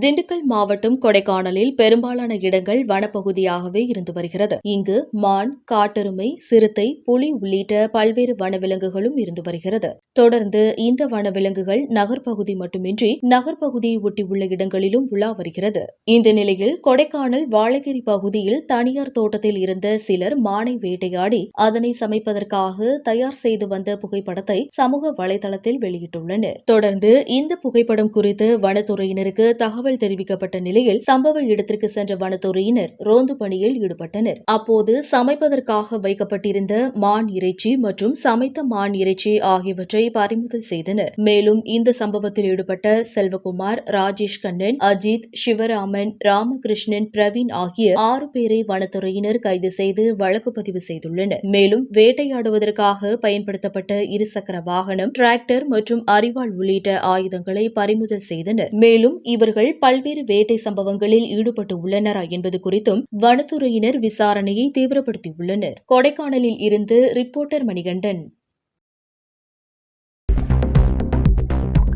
திண்டுக்கல் மாவட்டம் கொடைக்கானலில் பெரும்பாலான இடங்கள் வனப்பகுதியாகவே இருந்து வருகிறது. இங்கு மான், காட்டெருமை, சிறுத்தை, புலி உள்ளிட்ட பல்வேறு வனவிலங்குகளும் இருந்து வருகிறது. தொடர்ந்து இந்த வனவிலங்குகள் நகர்ப்பகுதி மட்டுமின்றி நகர்ப்பகுதியை ஒட்டியுள்ள இடங்களிலும் உலா வருகிறது. இந்த நிலையில் கொடைக்கானல் வாழைக்கேரி பகுதியில் தனியார் தோட்டத்தில் இருந்த சிலர் மானை வேட்டையாடி அதனை சமைப்பதற்காக தயார் செய்து வந்த புகைப்படத்தை சமூக வலைதளத்தில் வெளியிட்டுள்ளனர். தொடர்ந்து இந்த புகைப்படம் குறித்து வனத்துறையினருக்கு தகவல் தெரிவிக்கப்பட்ட நிலையில் சம்பவ இடத்திற்கு சென்ற வனத்துறையினர் ரோந்து பணியில் ஈடுபட்டனர். அப்போது சமைப்பதற்காக வைக்கப்பட்டிருந்த மான் இறைச்சி மற்றும் சமைத்த மான் இறைச்சி ஆகியவற்றை பறிமுதல் செய்தனர். மேலும் இந்த சம்பவத்தில் ஈடுபட்ட செல்வகுமார், ராஜேஷ் கண்ணன், அஜித், சிவராமன், ராமகிருஷ்ணன், பிரவீன் ஆகிய 6 பேரை வனத்துறையினர் கைது செய்து வழக்கு பதிவு செய்துள்ளனர். மேலும் வேட்டையாடுவதற்காக பயன்படுத்தப்பட்ட இருசக்கர வாகனம், டிராக்டர் மற்றும் அரிவாள் உள்ளிட்ட ஆயுதங்களை பறிமுதல் செய்தனர். மேலும் இவர்கள் பல்வேறு வேட்டை சம்பவங்களில் ஈடுபட்டு உள்ளனரா என்பது குறித்தும் வனத்துறையினர் விசாரணையை தீவிரப்படுத்தியுள்ளனர். கொடைக்கானலில் இருந்து ரிப்போர்ட்டர் மணிகண்டன்.